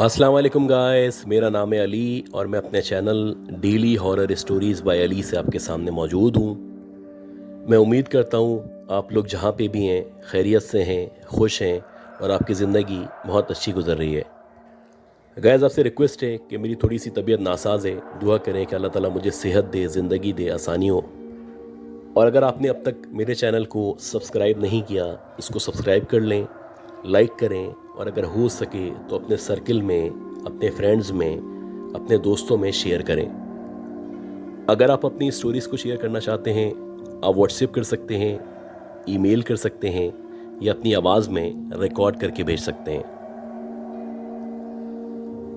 अस्सलाम वालेकुम गाइस, मेरा नाम है अली और मैं अपने channel daily horror stories by Ali से आपके सामने मौजूद हूँ। मैं उम्मीद करता हूँ आप लोग जहाँ पे भी हैं खैरियत से हैं, खुश हैं और आपकी ज़िंदगी बहुत अच्छी गुजर रही है। गाइस, आपसे रिक्वेस्ट है कि मेरी थोड़ी सी तबीयत नासाज है, दुआ करें कि अल्लाह ताला मुझे सेहत दे, ज़िंदगी दे, आसानी हो। और अगर आपने अब तक मेरे चैनल को सब्सक्राइब नहीं किया, इसको सब्सक्राइब कर लें, लाइक करें और अगर हो सके तो अपने सर्किल में, अपने फ्रेंड्स में, अपने दोस्तों में शेयर करें। अगर आप अपनी स्टोरीज़ को शेयर करना चाहते हैं, आप व्हाट्सएप कर सकते हैं, ईमेल कर सकते हैं या अपनी आवाज़ में रिकॉर्ड करके भेज सकते हैं।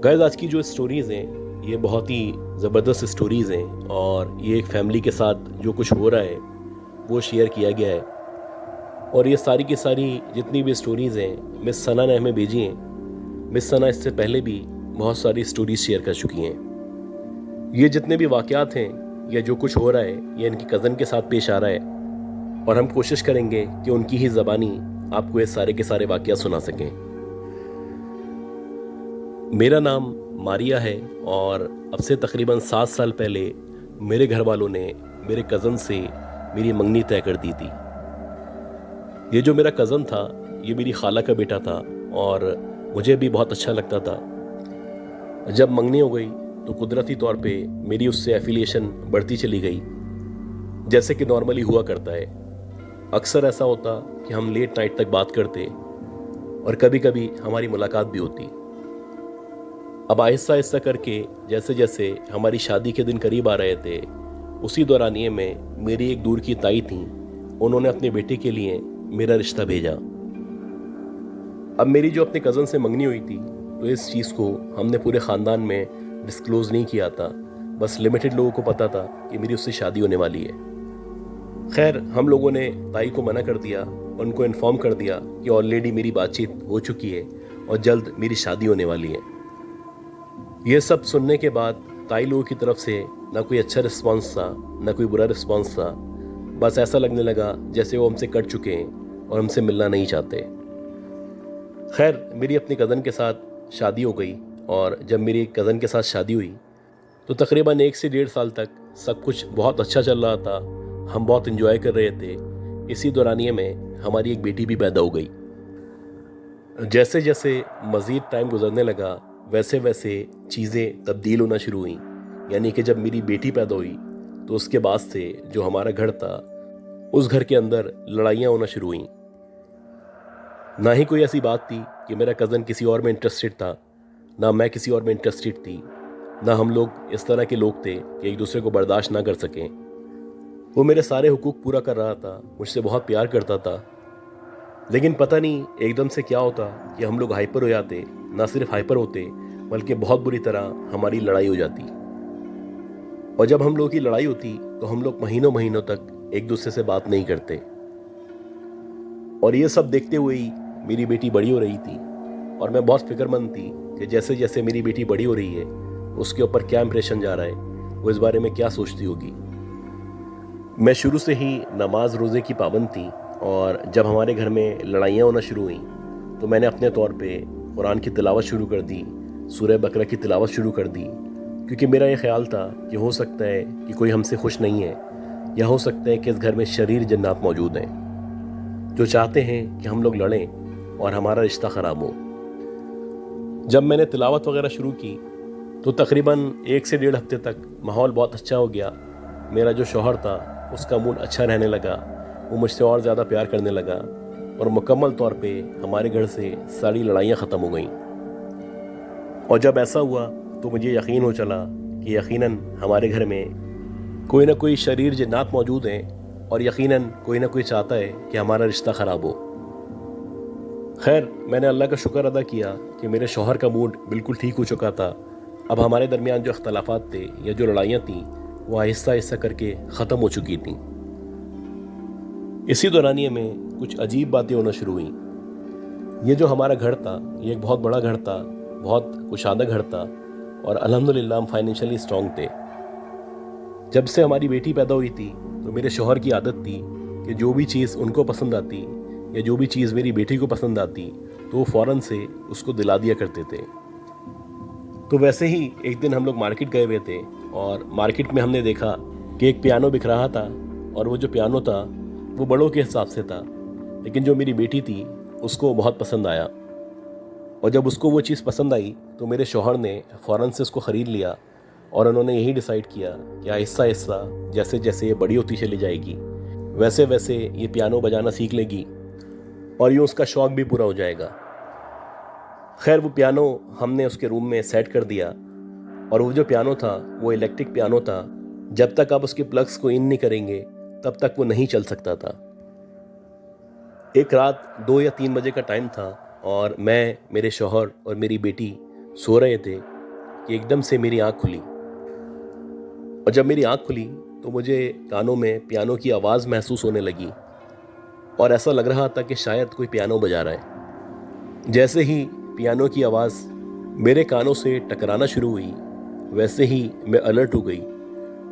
गाइस, आज की जो स्टोरीज़ हैं ये बहुत ही ज़बरदस्त स्टोरीज़ हैं और ये एक फैमिली के साथ जो कुछ हो रहा है वो शेयर किया गया है। और ये सारी की सारी जितनी भी स्टोरीज़ हैं मिस सना ने हमें भेजी हैं। मिस सना इससे पहले भी बहुत सारी स्टोरीज़ शेयर कर चुकी हैं। ये जितने भी वाक़यात हैं या जो कुछ हो रहा है ये इनकी कज़न के साथ पेश आ रहा है और हम कोशिश करेंगे कि उनकी ही ज़बानी आपको ये सारे के सारे वाक़यात सुना सकें। मेरा नाम मारिया है और अब से तकरीबन 7 साल पहले मेरे घर वालों ने मेरे कज़न से मेरी मंगनी तय कर दी थी। ये जो मेरा कज़न था ये मेरी खाला का बेटा था और मुझे भी बहुत अच्छा लगता था। जब मंगनी हो गई तो कुदरती तौर पे मेरी उससे एफिलिएशन बढ़ती चली गई, जैसे कि नॉर्मली हुआ करता है। अक्सर ऐसा होता कि हम लेट नाइट तक बात करते और कभी कभी हमारी मुलाकात भी होती। अब आहिस्ता आहिस्ता करके जैसे जैसे हमारी शादी के दिन करीब आ रहे थे, उसी दौरानिए में मेरी एक दूर की ताई थी, उन्होंने अपने बेटे के लिए मेरा रिश्ता भेजा। अब मेरी जो अपने कज़न से मंगनी हुई थी तो इस चीज़ को हमने पूरे ख़ानदान में डिस्क्लोज़ नहीं किया था, बस लिमिटेड लोगों को पता था कि मेरी उससे शादी होने वाली है। खैर, हम लोगों ने ताई को मना कर दिया, उनको इन्फॉर्म कर दिया कि ऑलरेडी मेरी बातचीत हो चुकी है और जल्द मेरी शादी होने वाली है। ये सब सुनने के बाद ताई लोगों की तरफ से ना कोई अच्छा रिस्पॉन्स था ना कोई बुरा रिस्पॉन्स था। बस ऐसा लगने लगा जैसे वो हमसे कट चुके हैं और हमसे मिलना नहीं चाहते। खैर, मेरी अपनी कज़न के साथ शादी हो गई और जब मेरी कज़न के साथ शादी हुई तो तकरीबन 1 से 1.5 साल तक सब कुछ बहुत अच्छा चल रहा था, हम बहुत इन्जॉय कर रहे थे। इसी दौरानिए में हमारी एक बेटी भी पैदा हो गई। जैसे जैसे मज़ीद टाइम गुजरने लगा वैसे वैसे चीज़ें तब्दील होना शुरू हुई। यानी कि जब मेरी बेटी पैदा हुई तो उसके बाद से जो हमारा घर था उस घर के अंदर लड़ाइयाँ होना शुरू हुई। ना ही कोई ऐसी बात थी कि मेरा कज़न किसी और में इंटरेस्टेड था, ना मैं किसी और में इंटरेस्टेड थी, ना हम लोग इस तरह के लोग थे कि एक दूसरे को बर्दाश्त ना कर सकें। वो मेरे सारे हुकूक पूरा कर रहा था, मुझसे बहुत प्यार करता था, लेकिन पता नहीं एकदम से क्या होता कि हम लोग हाइपर हो जाते। ना सिर्फ हाइपर होते बल्कि बहुत बुरी तरह हमारी लड़ाई हो जाती। और जब हम लोगों की लड़ाई होती तो हम लोग महीनों महीनों तक एक दूसरे से बात नहीं करते। और ये सब देखते हुए ही मेरी बेटी बड़ी हो रही थी और मैं बहुत फिक्रमंद थी कि जैसे जैसे मेरी बेटी बड़ी हो रही है उसके ऊपर क्या इंप्रेशन जा रहा है, वो इस बारे में क्या सोचती होगी। मैं शुरू से ही नमाज रोज़े की पाबंद थी और जब हमारे घर में लड़ाइयाँ होना शुरू हुई तो मैंने अपने तौर पे कुरान की तिलावत शुरू कर दी, सूरह बकरा की तिलावत शुरू कर दी, क्योंकि मेरा ये ख्याल था कि हो सकता है कि कोई हमसे खुश नहीं है या हो सकता है कि इस घर में शरीर जन्नात मौजूद हैं जो चाहते हैं कि हम लोग लड़ें और हमारा रिश्ता ख़राब हो। जब मैंने तिलावत वगैरह शुरू की तो तकरीबन 1 से 1.5 हफ्ते तक माहौल बहुत अच्छा हो गया। मेरा जो शौहर था उसका मूड अच्छा रहने लगा, वो मुझसे और ज़्यादा प्यार करने लगा और मुकम्मल तौर पे हमारे घर से सारी लड़ाइयाँ ख़त्म हो गईं। और जब ऐसा हुआ तो मुझे यकीन हो चला कि यकीनन हमारे घर में कोई ना कोई शरीर जन्नात मौजूद हैं और यकीनन कोई ना कोई चाहता है कि हमारा रिश्ता ख़राब हो। खैर, मैंने अल्लाह का शुक्र अदा किया कि मेरे शौहर का मूड बिल्कुल ठीक हो चुका था। अब हमारे दरमियान जो अख्तलाफात थे या जो लड़ाइयाँ थीं वो आहिस्ता आहिस्ता करके ख़त्म हो चुकी थीं। इसी दौरानिए में कुछ अजीब बातें होना शुरू हुई। ये जो हमारा घर था ये एक बहुत बड़ा घर था, बहुत कुशादा घर था और अल्हम्दुलिल्लाह हम फाइनेंशियली स्ट्रॉन्ग थे। जब से हमारी बेटी पैदा हुई थी तो मेरे शौहर की आदत थी कि जो भी चीज़ उनको पसंद आती या जो भी चीज़ मेरी बेटी को पसंद आती तो वो फ़ौरन से उसको दिला दिया करते थे। تو ویسے ہی ایک دن ہم لوگ مارکیٹ گئے ہوئے تھے اور مارکیٹ میں ہم نے دیکھا کہ ایک پیانو بک رہا تھا، اور وہ جو پیانو تھا وہ بڑوں کے حساب سے تھا، لیکن جو میری بیٹی تھی اس کو بہت پسند آیا، اور جب اس کو وہ چیز پسند آئی تو میرے شوہر نے فوراً سے اس کو خرید لیا، اور انہوں نے یہی ڈیسائیڈ کیا کہ آہستہ آہستہ جیسے جیسے یہ بڑی ہوتی چلی جائے گی ویسے ویسے یہ پیانو بجانا سیکھ لے گی اور یوں اس کا شوق بھی پورا ہو جائے گا۔ خیر وہ پیانو ہم نے اس کے روم میں سیٹ کر دیا، اور وہ جو پیانو تھا وہ الیکٹرک پیانو تھا، جب تک آپ اس کے پلگس کو ان نہیں کریں گے تب تک وہ نہیں چل سکتا تھا۔ ایک رات 2 یا 3 بجے کا ٹائم تھا، اور میں، میرے شوہر اور میری بیٹی سو رہے تھے کہ ایک دم سے میری آنکھ کھلی، اور جب میری آنکھ کھلی تو مجھے کانوں میں پیانو کی آواز محسوس ہونے لگی، اور ایسا لگ رہا تھا کہ شاید کوئی پیانو بجا رہا ہے۔ جیسے ہی پیانو کی آواز میرے کانوں سے ٹکرانا شروع ہوئی ویسے ہی میں الرٹ ہو گئی،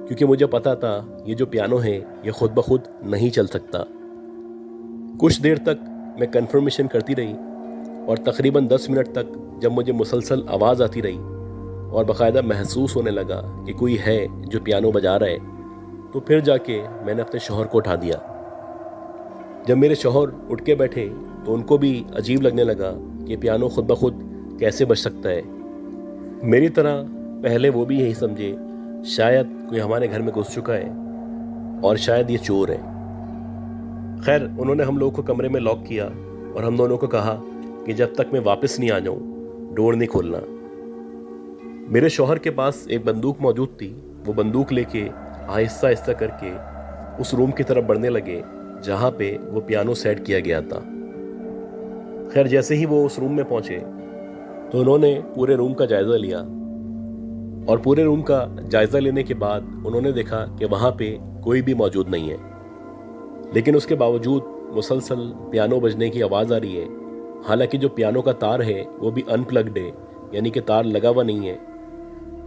کیونکہ مجھے پتا تھا یہ جو پیانو ہے یہ خود بخود نہیں چل سکتا۔ کچھ دیر تک میں کنفرمیشن کرتی رہی، اور تقریباً 10 منٹ تک جب مجھے مسلسل آواز آتی رہی اور باقاعدہ محسوس ہونے لگا کہ کوئی ہے جو پیانو بجا رہا ہے، تو پھر جا کے میں نے اپنے شوہر کو اٹھا دیا۔ جب میرے شوہر اٹھ کے بیٹھے تو ان کو بھی عجیب لگنے لگا کہ پیانو خود بخود کیسے بج سکتا ہے۔ میری طرح پہلے وہ بھی یہی سمجھے شاید کوئی ہمارے گھر میں گھس چکا ہے اور شاید یہ چور ہے۔ خیر انہوں نے ہم لوگوں کو کمرے میں لاک کیا، اور ہم دونوں کو کہا کہ جب تک میں واپس نہیں آ جاؤں ڈور نہیں کھولنا۔ میرے شوہر کے پاس ایک بندوق موجود تھی، وہ بندوق لے کے آہستہ آہستہ کر کے اس روم کی طرف بڑھنے لگے جہاں پہ وہ پیانو سیٹ کیا گیا تھا۔ خیر جیسے ہی وہ اس روم میں پہنچے تو انہوں نے پورے روم کا جائزہ لیا، اور پورے روم کا جائزہ لینے کے بعد انہوں نے دیکھا کہ وہاں پہ کوئی بھی موجود نہیں ہے، لیکن اس کے باوجود مسلسل پیانو بجنے کی آواز آ رہی ہے، حالانکہ جو پیانو کا تار ہے وہ بھی ان پلگڈ ہے، یعنی کہ تار لگا ہوا نہیں ہے۔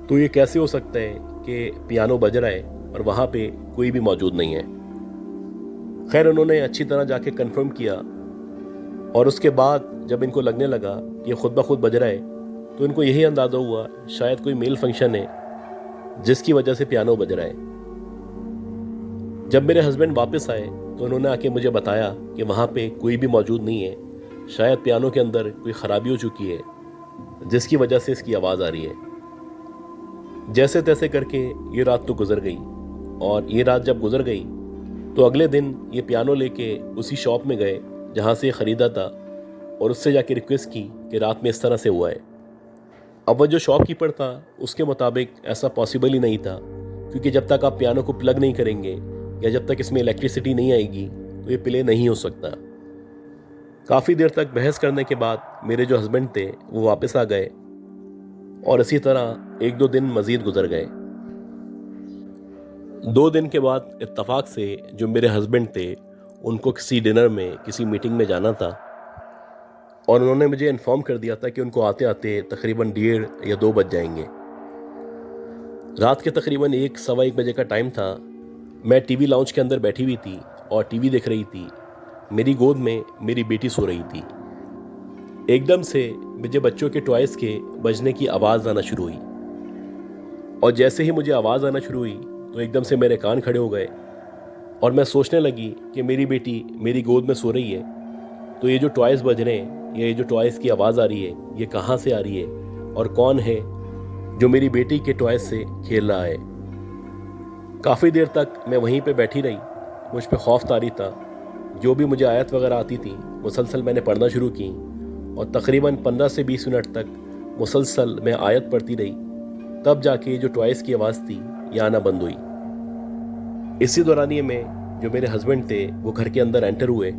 تو یہ کیسے ہو سکتا ہے کہ پیانو بج رہا ہے اور وہاں پہ کوئی بھی موجود نہیں ہے؟ خیر انہوں نے اچھی طرح جا کے کنفرم کیا، اور اس کے بعد جب ان کو لگنے لگا کہ یہ خود بخود بج رہا ہے تو ان کو یہی اندازہ ہوا شاید کوئی میل فنکشن ہے جس کی وجہ سے پیانو بج رہا ہے۔ جب میرے ہسبینڈ واپس آئے تو انہوں نے آ کے مجھے بتایا کہ وہاں پہ کوئی بھی موجود نہیں ہے، شاید پیانو کے اندر کوئی خرابی ہو چکی ہے جس کی وجہ سے اس کی آواز آ رہی ہے۔ جیسے تیسے کر کے یہ رات تو گزر گئی، اور یہ رات جب گزر گئی تو اگلے دن یہ پیانو لے کے اسی شاپ میں گئے جہاں سے یہ خریدا تھا، اور اس سے جا کے ریکویسٹ کی کہ رات میں اس طرح سے ہوا ہے۔ اب وہ جو شاپ کیپر تھا اس کے مطابق ایسا پاسبل ہی نہیں تھا، کیونکہ جب تک آپ پیانو کو پلگ نہیں کریں گے یا جب تک اس میں الیکٹریسٹی نہیں آئے گی تو یہ پلے نہیں ہو سکتا۔ کافی دیر تک بحث کرنے کے بعد میرے جو ہسبینڈ تھے وہ واپس آ گئے، اور اسی طرح 1-2 دن مزید گزر گئے۔ 2 دن کے بعد اتفاق سے جو میرے ہسبینڈ تھے ان کو کسی ڈنر میں، کسی میٹنگ میں جانا تھا، اور انہوں نے مجھے انفارم کر دیا تھا کہ ان کو آتے آتے تقریباً 1:30 یا 2 بج جائیں گے۔ رات کے تقریباً 1-1:15 بجے کا ٹائم تھا۔ میں ٹی وی لاؤنج کے اندر بیٹھی ہوئی تھی اور ٹی وی دیکھ رہی تھی۔ میری گود میں میری بیٹی سو رہی تھی۔ ایک دم سے مجھے بچوں کے ٹوائز کے بجنے کی آواز آنا شروع ہوئی، اور جیسے ہی مجھے آواز آنا شروع ہوئی تو ایک دم سے میرے کان کھڑے ہو گئے، اور میں سوچنے لگی کہ میری بیٹی میری گود میں سو رہی ہے، تو یہ جو ٹوائز بج رہے ہیں یا یہ جو ٹوائز کی آواز آ رہی ہے یہ کہاں سے آ رہی ہے، اور کون ہے جو میری بیٹی کے ٹوائز سے کھیل رہا ہے۔ کافی دیر تک میں وہیں پہ بیٹھی رہی، مجھ پہ خوف طاری تھا۔ جو بھی مجھے آیت وغیرہ آتی تھی مسلسل میں نے پڑھنا شروع کی، اور تقریباً 15 سے 20 منٹ تک مسلسل میں آیت پڑھتی رہی، تب جا کے جو ٹوائز کی آواز تھی یہ آنا بند ہوئی۔ اسی دورانیے میں جو میرے ہسبینڈ تھے وہ گھر کے اندر انٹر ہوئے،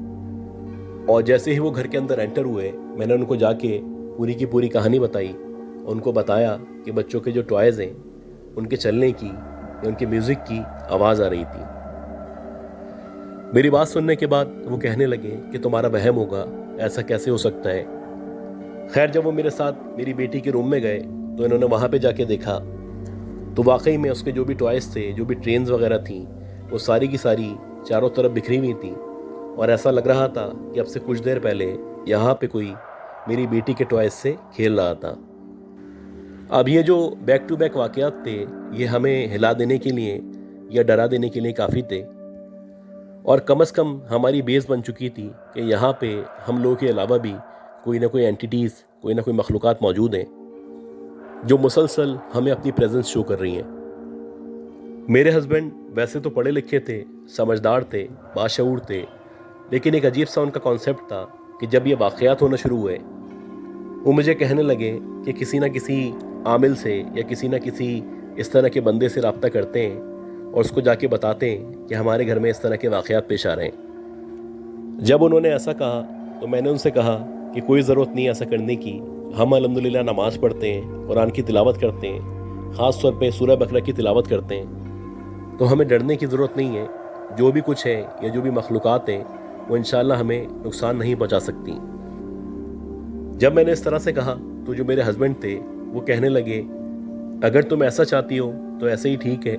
اور جیسے ہی وہ گھر کے اندر انٹر ہوئے میں نے ان کو جا کے پوری کی پوری کہانی بتائی، ان کو بتایا کہ بچوں کے جو ٹوائز ہیں ان کے چلنے کی یا ان کے میوزک کی آواز آ رہی تھی۔ میری بات سننے کے بعد وہ کہنے لگے کہ تمہارا وہم ہوگا، ایسا کیسے ہو سکتا ہے۔ خیر جب وہ میرے ساتھ میری بیٹی کے روم میں گئے تو انہوں نے وہاں پہ جا کے دیکھا تو واقعی میں اس کے جو بھی ٹوائز تھے، جو بھی ٹرینز وغیرہ تھیں، وہ ساری کی ساری چاروں طرف بکھری ہوئی تھیں، اور ایسا لگ رہا تھا کہ اب سے کچھ دیر پہلے یہاں پہ کوئی میری بیٹی کے ٹوائز سے کھیل رہا تھا۔ अब ये जो बैक टू बैक वाक़यात थे, ये हमें हिला देने के लिए या डरा देने के लिए काफ़ी थे, और कम से कम हमारी बेस बन चुकी थी कि यहाँ पे हम लोगों के अलावा भी कोई ना कोई एंटिटीज़, कोई ना कोई मखलूक़ात मौजूद हैं जो मुसलसल हमें अपनी प्रेजेंस शो कर रही हैं। मेरे हस्बैंड वैसे तो पढ़े लिखे थे, समझदार थे, बाशऊर थे, लेकिन एक अजीब सा उनका कॉन्सेप्ट था कि जब ये वाक़यात होना शुरू हुए, वो मुझे कहने लगे कि किसी न किसी आमिल से या किसी न किसी इस तरह के बंदे से रब्ता करते हैं और उसको जाके बताते हैं कि हमारे घर में इस तरह के वाक़यात पेश आ रहे हैं। जब उन्होंने ऐसा कहा तो मैंने उनसे कहा कि कोई ज़रूरत नहीं ऐसा करने की, हम अल्हम्दुलिल्लाह नमाज़ पढ़ते हैं, कुरान की तिलावत करते हैं, ख़ास तौर पे सूरह बकरा की तिलावत करते हैं, तो हमें डरने की ज़रूरत नहीं है। जो भी कुछ है या जो भी मखलूक़ात हैं वो इंशाअल्लाह हमें नुकसान नहीं पहुँचा सकती। जब मैंने इस तरह से कहा तो जो मेरे हस्बैंड थे वो कहने लगे, अगर तुम ऐसा चाहती हो तो ऐसे ही ठीक है,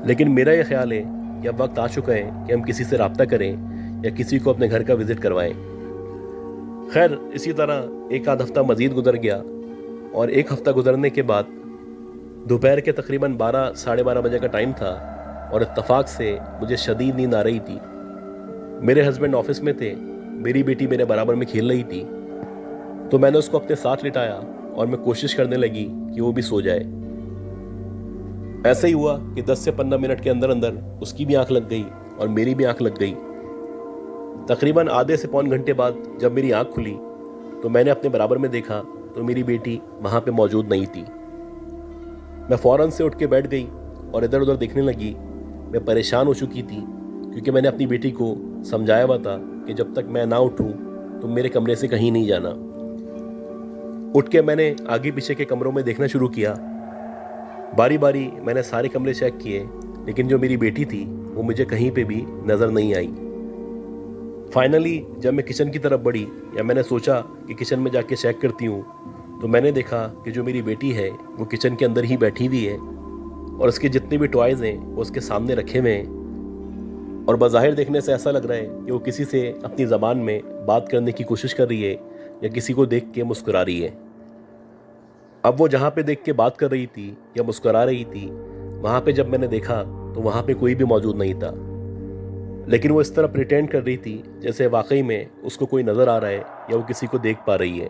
लेकिन मेरा ये ख्याल है कि अब वक्त आ चुका है कि हम किसी से रब्ता करें या किसी को अपने घर का विज़िट करवाएं। खैर, इसी तरह एक आध हफ़्ता मज़ीद गुजर गया और एक हफ़्ता गुजरने के बाद दोपहर के तकरीबन 12 साढ़े 12 बजे का टाइम था और इत्तफाक से मुझे शदीद नींद आ रही थी। मेरे हस्बैंड ऑफिस में थे, मेरी बेटी मेरे बराबर में खेल रही थी, तो मैंने उसको अपने साथ लिटाया और मैं कोशिश करने लगी कि वो भी सो जाए। ऐसे ही हुआ कि 10 से 15 मिनट के अंदर अंदर उसकी भी आंख लग गई और मेरी भी आंख लग गई। तकरीबन आधे से पौन घंटे बाद जब मेरी आंख खुली तो मैंने अपने बराबर में देखा तो मेरी बेटी वहाँ पे मौजूद नहीं थी। मैं फ़ौरन से उठ के बैठ गई और इधर उधर देखने लगी। मैं परेशान हो चुकी थी क्योंकि मैंने अपनी बेटी को समझाया हुआ था कि जब तक मैं ना उठूं तो मेरे कमरे से कहीं नहीं जाना। उठ के मैंने आगे पीछे के कमरों में देखना शुरू किया। बारी बारी मैंने सारे कमरे चेक किए, लेकिन जो मेरी बेटी थी वो मुझे कहीं पे भी नज़र नहीं आई। फाइनली जब मैं किचन की तरफ बढ़ी या मैंने सोचा कि किचन में जाके चेक करती हूँ, तो मैंने देखा कि जो मेरी बेटी है वो किचन के अंदर ही बैठी हुई है और उसके जितने भी टॉयज़ हैं वो उसके सामने रखे हुए हैं, और बज़ाहिर देखने से ऐसा लग रहा है कि वो किसी से अपनी ज़बान में बात करने की कोशिश कर रही है या किसी को देख के मुस्कुरा रही है। अब वो जहाँ पे देख के बात कर रही थी या मुस्कुरा रही थी, वहाँ पे जब मैंने देखा तो वहाँ पे कोई भी मौजूद नहीं था, लेकिन वो इस तरह प्रिटेंड कर रही थी जैसे वाकई में उसको कोई नज़र आ रहा है या वो किसी को देख पा रही है।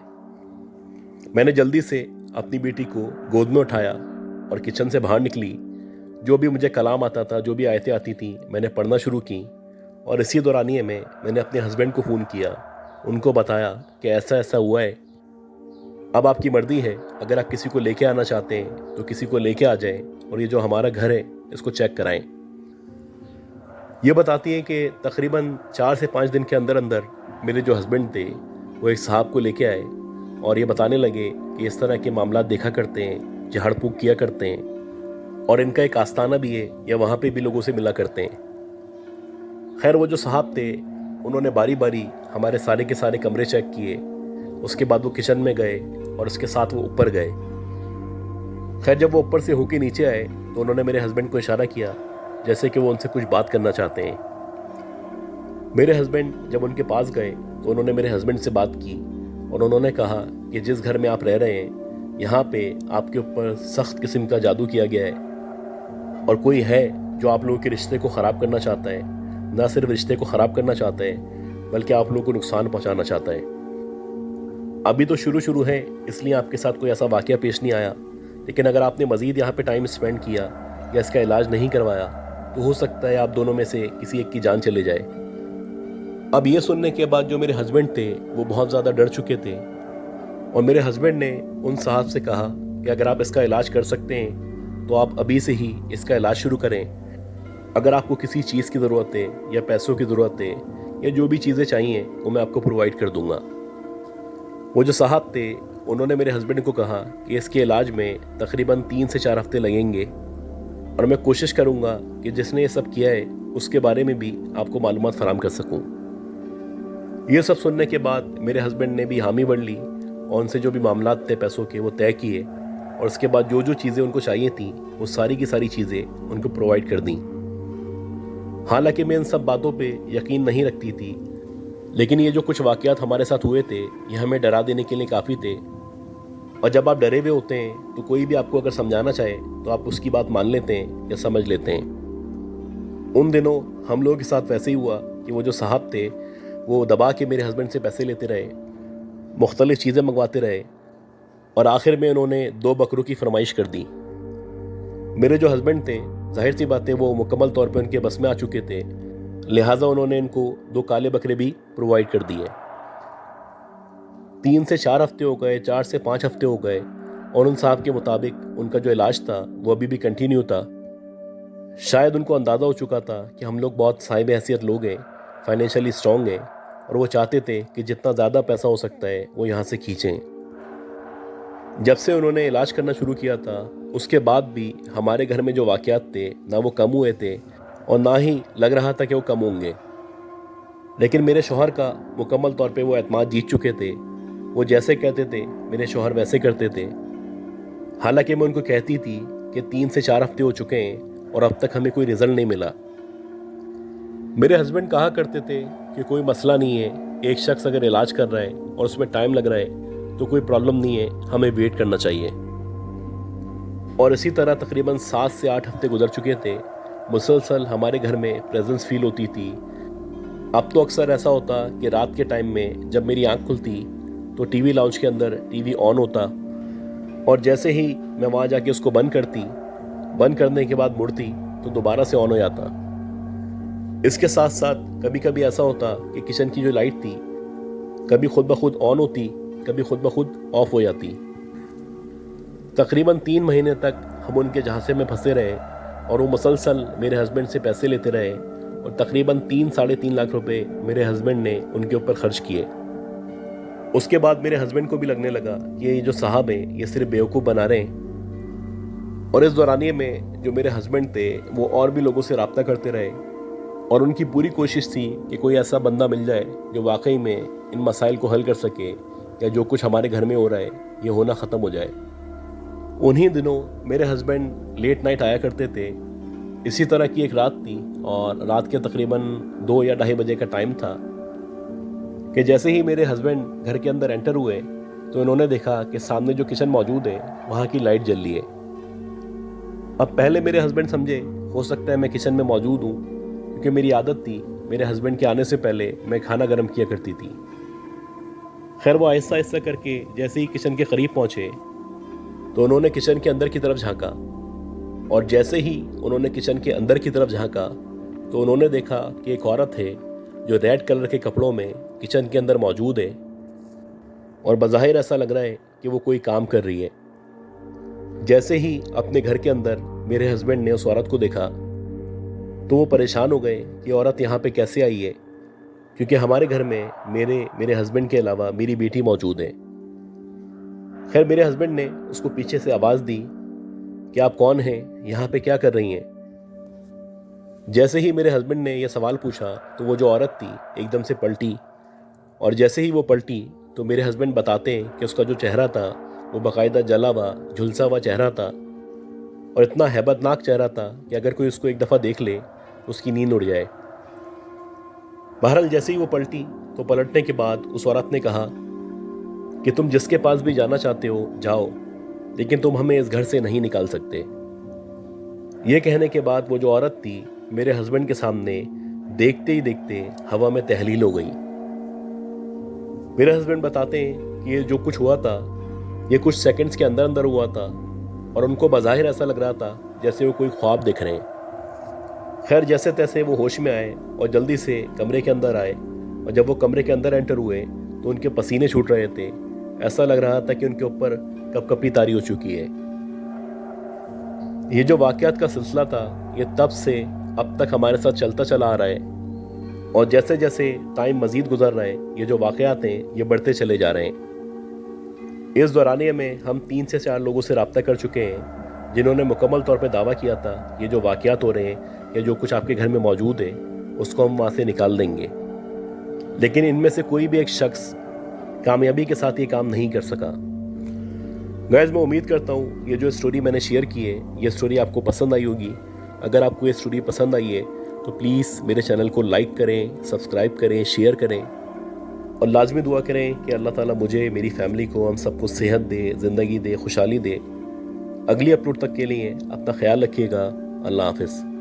मैंने जल्दी से अपनी बेटी को गोद में उठाया और किचन से बाहर निकली। जो भी मुझे कलाम आता था, जो भी आयतें आती थी, मैंने पढ़ना शुरू की, और इसी दौरानिए में मैंने अपने हस्बैंड को फ़ोन किया, उनको बताया कि ऐसा ऐसा हुआ है। अब आपकी मर्जी है, अगर आप किसी को लेके आना चाहते हैं तो किसी को लेके आ जाएं और ये जो हमारा घर है इसको चेक कराएं। ये बताती है कि तकरीबन 4 से 5 दिन के अंदर अंदर मेरे जो हस्बैंड थे वो एक साहब को लेके आए और ये बताने लगे कि इस तरह के मामलात देखा करते हैं, झाड़ फूक किया करते हैं, और इनका एक आस्ताना भी है या वहाँ पे भी लोगों से मिला करते हैं। खैर, वो जो साहब थे उन्होंने बारी बारी हमारे सारे के सारे कमरे चेक किए। उसके बाद वो किचन में गए और उसके साथ वो ऊपर गए। खैर, जब वो ऊपर से होके नीचे आए तो उन्होंने मेरे हस्बैंड को इशारा किया जैसे कि वो उनसे कुछ बात करना चाहते हैं। मेरे हस्बैंड जब उनके पास गए तो उन्होंने मेरे हस्बैंड से बात की और उन्होंने कहा कि जिस घर में आप रह रहे हैं यहाँ पे आपके ऊपर सख्त किस्म का जादू किया गया है और कोई है जो आप लोगों के रिश्ते को ख़राब करना चाहता है। ना सिर्फ रिश्ते को ख़राब करना चाहता है बल्कि आप लोगों को नुकसान पहुँचाना चाहता है। अभी तो शुरू है, इसलिए आपके साथ कोई ऐसा वाक़या पेश नहीं आया, लेकिन अगर आपने मज़ीद यहाँ पे टाइम स्पेंड किया या इसका इलाज नहीं करवाया तो हो सकता है आप दोनों में से किसी एक की जान चले जाए। अब ये सुनने के बाद जो मेरे हस्बैंड थे वो बहुत ज़्यादा डर चुके थे और मेरे हस्बैंड ने उन साहब से कहा कि अगर आप इसका इलाज कर सकते हैं तो आप अभी से ही इसका इलाज शुरू करें। अगर आपको किसी चीज़ की ज़रूरत है या पैसों की ज़रूरत है या जो भी चीज़ें चाहिए वो मैं आपको प्रोवाइड कर दूँगा। वो जो साहब थे उन्होंने मेरे हस्बैंड को कहा कि इसके इलाज में तकरीबन 3 से 4 हफ्ते लगेंगे और मैं कोशिश करूँगा कि जिसने ये सब किया है उसके बारे में भी आपको मालूमात फराहम कर सकूँ। ये सब सुनने के बाद मेरे हस्बैंड ने भी हामी भर ली और उनसे जो भी मामलात थे पैसों के वो तय किए और उसके बाद जो जो चीज़ें उनको चाहिए थी वो सारी की सारी चीज़ें उनको प्रोवाइड कर दी। हालांकि मैं इन सब बातों पे यकीन नहीं रखती थी, लेकिन ये जो कुछ वाक़यात हमारे साथ हुए थे ये हमें डरा देने के लिए काफ़ी थे। और जब आप डरे हुए होते हैं तो कोई भी आपको अगर समझाना चाहे तो आप उसकी बात मान लेते हैं या समझ लेते हैं। उन दिनों हम लोगों के साथ वैसे ही हुआ कि वो जो साहब थे वो दबा के मेरे हस्बैंड से पैसे लेते रहे, मुख्तलिफ चीज़ें मंगवाते रहे और आखिर में उन्होंने 2 बकरों की फरमाइश कर दी। मेरे जो हस्बैंड थे, जाहिर सी बात है वो मुकम्मल तौर पे उनके बस में आ चुके थे, लिहाजा उन्होंने इनको 2 काले बकरे भी प्रोवाइड कर दिए। 3 से 4 हफ्ते हो गए, 4 से 5 हफ्ते हो गए और उन साहब के मुताबिक उनका जो इलाज था वो अभी भी कंटिन्यू था। शायद उनको अंदाज़ा हो चुका था कि हम लोग बहुत साहिब हैसियत लोग हैं, फाइनेंशियली स्ट्रॉन्ग हैं और वो चाहते थे कि जितना ज़्यादा पैसा हो सकता है वो यहाँ से खींचें। जब से उन्होंने इलाज करना शुरू किया था उसके बाद भी हमारे घर में जो वाक़यात थे ना वो कम हुए थे और ना ही लग रहा था कि वो कम होंगे। लेकिन मेरे शौहर का मुकम्मल तौर पे वो एतमाद जीत चुके थे। वो जैसे कहते थे मेरे शौहर वैसे करते थे। हालांकि मैं उनको कहती थी कि 3 से 4 हफ्ते हो चुके हैं और अब तक हमें कोई रिज़ल्ट नहीं मिला। मेरे हस्बैंड कहा करते थे कि कोई मसला नहीं है, एक शख्स अगर इलाज कर रहा है और उसमें टाइम लग रहा है तो कोई प्रॉब्लम नहीं है, हमें वेट करना चाहिए। और इसी तरह तकरीबन 7 से 8 हफ्ते गुजर चुके थे। मुसलसल हमारे घर में प्रेजेंस फील होती थी। अब तो अक्सर ऐसा होता कि रात के टाइम में जब मेरी आंख खुलती तो टीवी लाउंज के अंदर टीवी ऑन होता और जैसे ही मैं वहाँ जाके उसको बंद करने के बाद मुड़ती तो दोबारा से ऑन हो जाता। इसके साथ साथ कभी कभी ऐसा होता कि किचन की जो लाइट थी कभी खुद ब खुद ऑन होती, कभी खुद ब खुद ऑफ हो जाती। तकरीबन 3 महीने तक हम उनके झांसे में फंसे रहे और वो मुसलसल मेरे हस्बैंड से पैसे लेते रहे और तकरीबन 3-3.5 लाख रुपए मेरे हस्बैंड ने उनके ऊपर खर्च किए। उसके बाद मेरे हस्बैंड को भी लगने लगा कि ये जो साहब हैं ये सिर्फ बेवकूफ़ बना रहे हैं। और इस दौरानिए में जो मेरे हस्बैंड थे वो और भी लोगों से रब्ता करते रहे और उनकी पूरी कोशिश थी कि कोई ऐसा बंदा मिल जाए जो वाकई में इन मसाइल को हल कर सके या जो कुछ हमारे घर में हो रहा है ये होना ख़त्म हो जाए। उन्हीं दिनों मेरे हस्बैंड लेट नाइट आया करते थे। इसी तरह की एक रात थी और रात के तकरीबन 2 या 2:30 बजे का टाइम था कि जैसे ही मेरे हस्बैंड घर के अंदर एंटर हुए तो उन्होंने देखा कि सामने जो किचन मौजूद है वहाँ की लाइट जल रही है। अब पहले मेरे हस्बैंड समझे हो सकता है मैं किचन में मौजूद हूँ, क्योंकि मेरी आदत थी मेरे हस्बैंड के आने से पहले मैं खाना गर्म किया करती थी। खैर वो आहिस्ता आहिस्ता करके जैसे ही किचन के करीब पहुँचे तो उन्होंने किचन के अंदर की तरफ झांका और जैसे ही उन्होंने किचन के अंदर की तरफ झांका तो उन्होंने देखा कि एक औरत है जो रेड कलर के कपड़ों में किचन के अंदर मौजूद है और बज़ाहिर ऐसा लग रहा है कि वो कोई काम कर रही है। जैसे ही अपने घर के अंदर मेरे हस्बैंड ने उस औरत को देखा तो वो परेशान हो गए कि औरत यहाँ पे कैसे आई है, क्योंकि हमारे घर में मेरे हस्बैंड के अलावा मेरी बेटी मौजूद है। खैर मेरे हस्बैंड ने उसको पीछे से आवाज़ दी कि आप कौन हैं, यहाँ पे क्या कर रही हैं। जैसे ही मेरे हस्बैंड ने यह सवाल पूछा तो वो जो औरत थी एकदम से पलटी और जैसे ही वो पलटी तो मेरे हस्बैंड बताते हैं कि उसका जो चेहरा था वो बाकायदा जला हुआ झुलसा हुआ चेहरा था और इतना हैबतनाक चेहरा था कि अगर कोई उसको एक दफ़ा देख ले तो उसकी नींद उड़ जाए। बहरहाल जैसे ही वो पलटी तो पलटने के बाद उस औरत ने कहा कि तुम जिसके पास भी जाना चाहते हो जाओ, लेकिन तुम हमें इस घर से नहीं निकाल सकते। ये कहने के बाद वो जो औरत थी मेरे हस्बैंड के सामने देखते ही देखते हवा में तहलील हो गई। मेरे हस्बैंड बताते हैं कि ये जो कुछ हुआ था ये कुछ सेकंड्स के अंदर अंदर हुआ था और उनको बज़ाहिर ऐसा लग रहा था जैसे वो कोई ख्वाब देख रहे हैं। खैर जैसे तैसे वो होश में आए और जल्दी से कमरे के अंदर आए और जब वो कमरे के अंदर एंटर हुए तो उनके पसीने छूट रहे थे। ऐसा लग रहा था कि उनके ऊपर कपकपी तारी हो चुकी है। ये जो वाक़यात का सिलसिला था ये तब से अब तक हमारे साथ चलता चला आ रहा है और जैसे जैसे टाइम मज़ीद गुजर रहा है ये जो वाक़यात हैं ये बढ़ते चले जा रहे हैं। इस दौरानिए में हम 3 से 4 लोगों से रब्ता कर चुके हैं जिन्होंने मुकम्मल तौर पे दावा किया था ये जो वाक़यात हो रहे हैं या जो कुछ आपके घर में मौजूद है उसको हम वहाँ से निकाल देंगे, लेकिन इनमें से कोई भी एक शख्स कामयाबी के साथ ये काम नहीं कर सका। गाइस मैं उम्मीद करता हूँ ये जो स्टोरी मैंने शेयर की है ये स्टोरी आपको पसंद आई होगी। अगर आपको ये स्टोरी पसंद आई है तो प्लीज़ मेरे चैनल को लाइक करें, सब्सक्राइब करें, शेयर करें اور لازمی دعا کریں کہ اللہ تعالیٰ مجھے، میری فیملی کو، ہم سب کو صحت دے، زندگی دے، خوشحالی دے۔ اگلی اپلوڈ تک کے لیے اپنا خیال رکھیے گا۔ اللہ حافظ۔